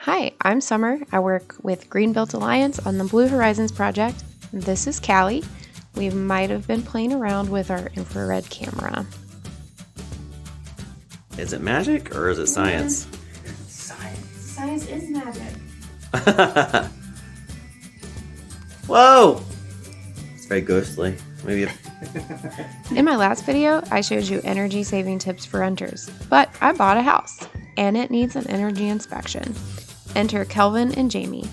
Hi, I'm Summer. I work with Greenbuilt Alliance on the Blue Horizons project. This is Callie. We might have been playing around with our infrared camera. Is it magic or is it science? Science is magic. Whoa! It's very ghostly. Maybe. In my last video, I showed you energy saving tips for renters, but I bought a house and it needs an energy inspection. Enter Kelvin and Jamie.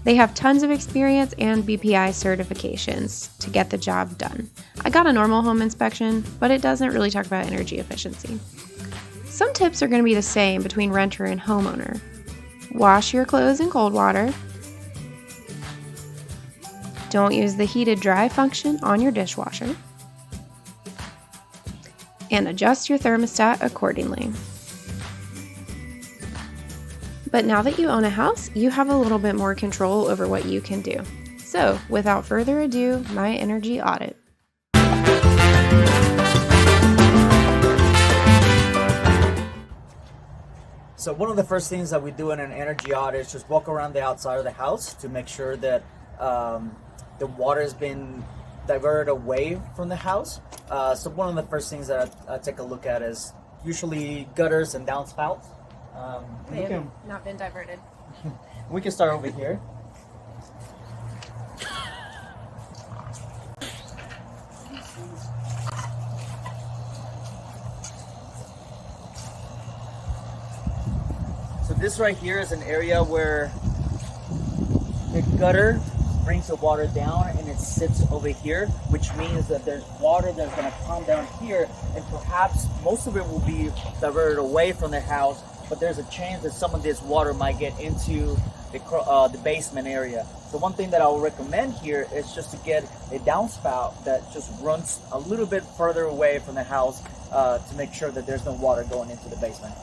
They have tons of experience and BPI certifications to get the job done. I got a normal home inspection, but it doesn't really talk about energy efficiency. Some tips are going to be the same between renter and homeowner. Wash your clothes in cold water. Don't use the heated dry function on your dishwasher. And adjust your thermostat accordingly. But now that you own a house, you have a little bit more control over what you can do. So, without further ado, my energy audit. So one of the first things that we do in an energy audit is just walk around the outside of the house to make sure that the water has been diverted away from the house. So one of the first things that I take a look at is usually gutters and downspouts. They have not been diverted. We can start over here. So this right here is an area where the gutter brings the water down and it sits over here, which means that there's water that's going to come down here, and perhaps most of it will be diverted away from the house, but there's a chance that some of this water might get into the basement area. So one thing that I will recommend here is just to get a downspout that just runs a little bit further away from the house to make sure that there's no water going into the basement.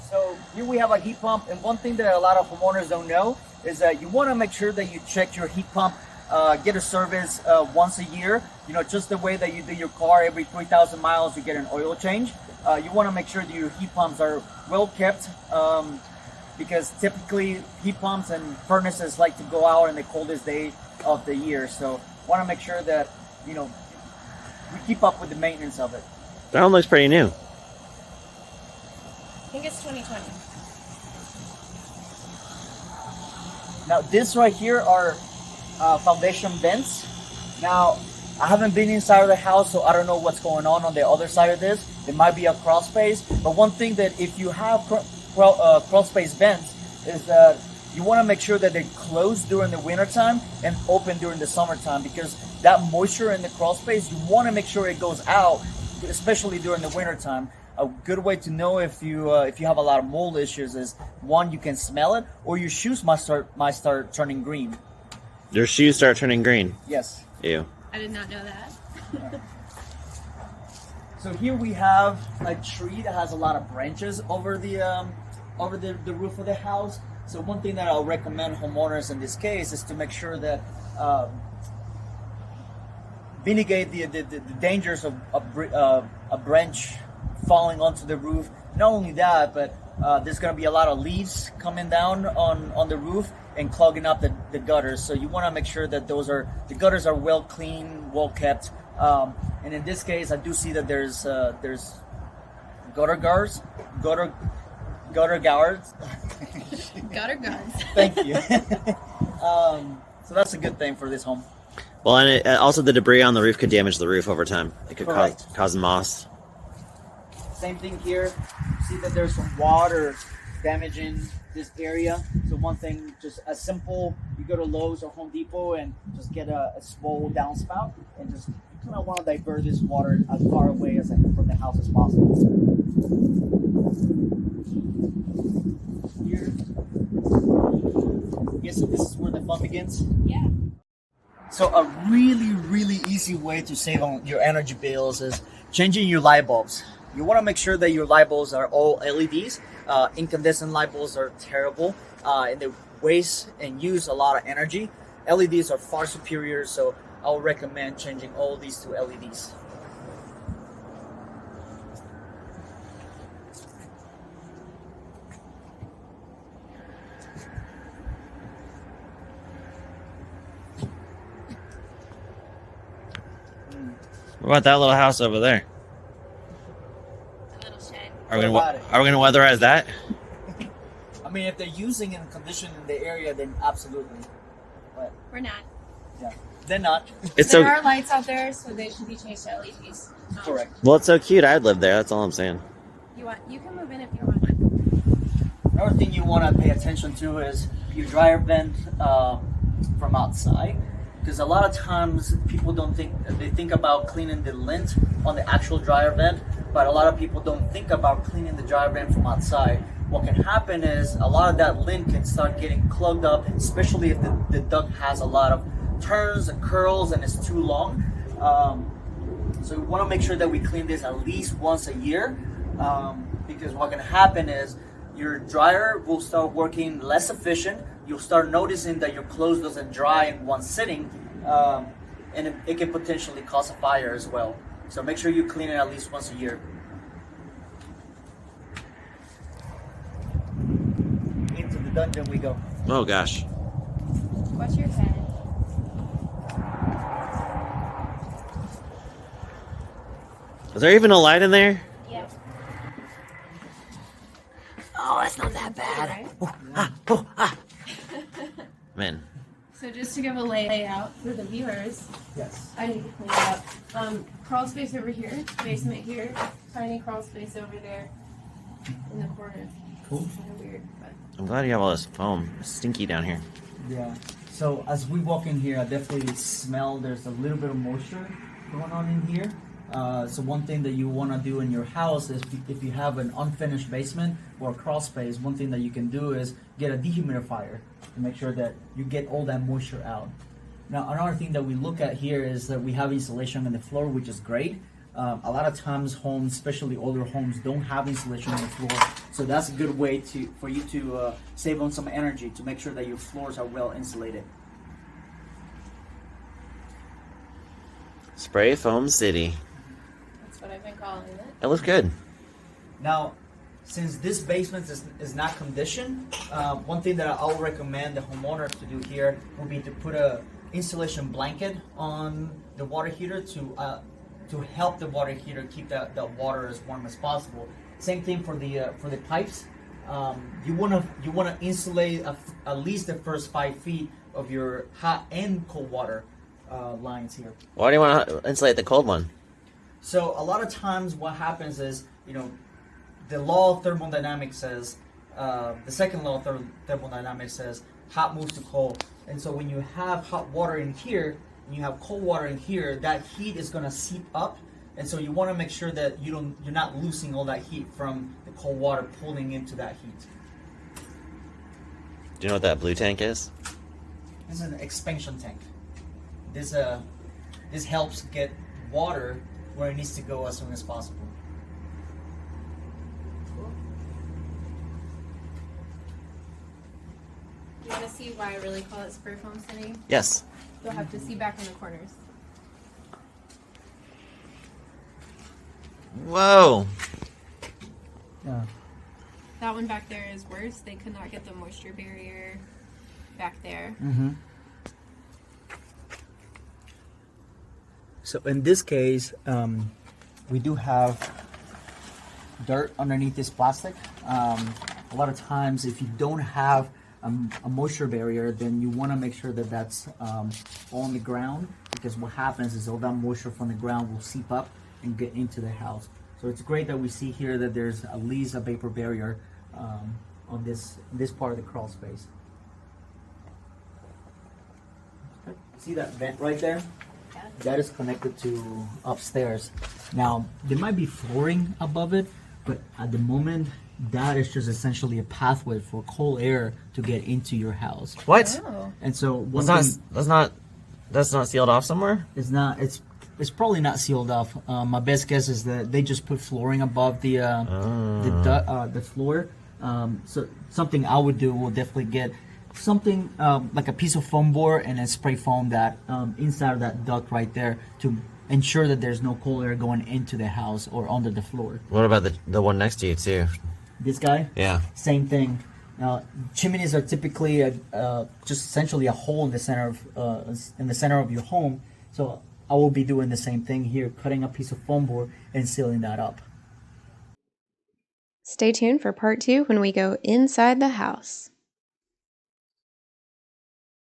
So here we have a heat pump, and one thing that a lot of homeowners don't know is that you want to make sure that you check your heat pump, get a service once a year. You know, just the way that you do your car, every 3,000 miles you get an oil change. You want to make sure that your heat pumps are well kept, because typically heat pumps and furnaces like to go out in the coldest day of the year. So want to make sure that, you know, we keep up with the maintenance of it. That one looks pretty new. I think it's 2020. Now this right here are foundation vents. Now I haven't been inside of the house, so I don't know what's going on the other side of this. It might be a crawl space, but one thing that if you have crawl space vents is that you want to make sure that they're closed during the winter time and open during the summertime, because that moisture in the crawl space, you want to make sure it goes out, especially during the winter time. A good way to know if you have a lot of mold issues is, one, you can smell it, or your shoes might start turning green. Your shoes start turning green. Yes. Ew. I did not know that. So here we have a tree that has a lot of branches over the roof of the house. So one thing that I'll recommend homeowners in this case is to make sure that mitigate the dangers of a branch falling onto the roof. Not only that, but there's going to be a lot of leaves coming down on the roof and clogging up the gutters. So you want to make sure that the gutters are well clean, well kept. And in this case, I do see that there's gutter guards. Gutter guards. Thank you. So that's a good thing for this home. Well, and also the debris on the roof could damage the roof over time. It could cause moss. Same thing here. See that there's some water damaging this area. So one thing, just as simple, you go to Lowe's or Home Depot and just get a small downspout, and just, you kind of want to divert this water as far away from the house as possible. Here, I guess this is where the fun begins. Yeah. So a really, really easy way to save on your energy bills is changing your light bulbs. You want to make sure that your light bulbs are all LEDs. Incandescent light bulbs are terrible and they waste and use a lot of energy. LEDs are far superior, so I would recommend changing all these to LEDs. What about that little house over there? A little shed. Are we What about it? gonna weatherize that? I mean, if they're using and condition in the area, then absolutely. But We're not. yeah, they're not. It's There so are lights out there, so they should be changed to LEDs. Correct. well. It's so cute. I'd live there. That's all I'm saying. You can move in if you want. Another thing you want to pay attention to is your dryer vent from outside, because a lot of times people don't think they think about cleaning the lint on the actual dryer vent, but a lot of people don't think about cleaning the dryer vent from outside. What can happen is a lot of that lint can start getting clogged up, especially if the duct has a lot of turns and curls and it's too long. So we want to make sure that we clean this at least once a year, because what can happen is your dryer will start working less efficient. You'll start noticing that your clothes doesn't dry in one sitting, and it can potentially cause a fire as well. So make sure you clean it at least once a year. Into the dungeon we go. Oh gosh. Watch your head. Is there even a light in there? Yeah. Oh, that's not that bad. Right? Man. So just to give a layout for the viewers, Yes. I need to clean it up. Crawl space over here, basement here, tiny crawl space over there in the corner. Cool. Kind of weird, but I'm glad you have all this foam. It's stinky down here. Yeah. So as we walk in here, I definitely smell there's a little bit of moisture going on in here. So one thing that you want to do in your house is if you have an unfinished basement or a crawl space, one thing that you can do is get a dehumidifier to make sure that you get all that moisture out. Now, another thing that we look at here is that we have insulation on the floor, which is great. A lot of times homes, especially older homes, don't have insulation on the floor. So that's a good way for you to save on some energy to make sure that your floors are well insulated. Spray foam city. that's what I've been calling it. It looks good. Now, since this basement is not conditioned, one thing that I'll recommend the homeowner to do here would be to put a insulation blanket on the water heater to help the water heater keep the water as warm as possible. Same thing for the pipes. You wanna insulate at least the first 5 feet of your hot and cold water lines here. Why do you want to insulate the cold one? So a lot of times what happens is, the law of thermodynamics says, the second law of thermodynamics says hot moves to cold. And so when you have hot water in here and you have cold water in here, that heat is going to seep up. And so you want to make sure that you're not losing all that heat from the cold water pulling into that heat. Do you know what that blue tank is? This is an expansion tank. This helps get water where it needs to go as soon as possible. You want to see why I really call it spray foam city? Yes. You'll have to see back in the corners. Whoa. Yeah. That one back there is worse. They could not get the moisture barrier back there. Mm-hmm. So in this case, we do have dirt underneath this plastic. A lot of times, if you don't have a moisture barrier, then you want to make sure that that's on the ground, because what happens is all that moisture from the ground will seep up and get into the house. So it's great that we see here that there's at least a vapor barrier on this part of the crawl space. See that vent right there? That is connected to upstairs. Now, there might be flooring above it, but at the moment, that is just essentially a pathway for cold air to get into your house. What? Oh. And so That's not sealed off somewhere? it's probably not sealed off. My best guess is that they just put flooring above the floor. So something I would do will definitely get something like a piece of foam board and then spray foam that inside of that duct right there to ensure that there's no cold air going into the house or under the floor. What about the one next to you too? This guy? Yeah. Same thing. Now, chimneys are typically just essentially a hole in the center of your home. So I will be doing the same thing here, cutting a piece of foam board and sealing that up. Stay tuned for part 2 when we go inside the house.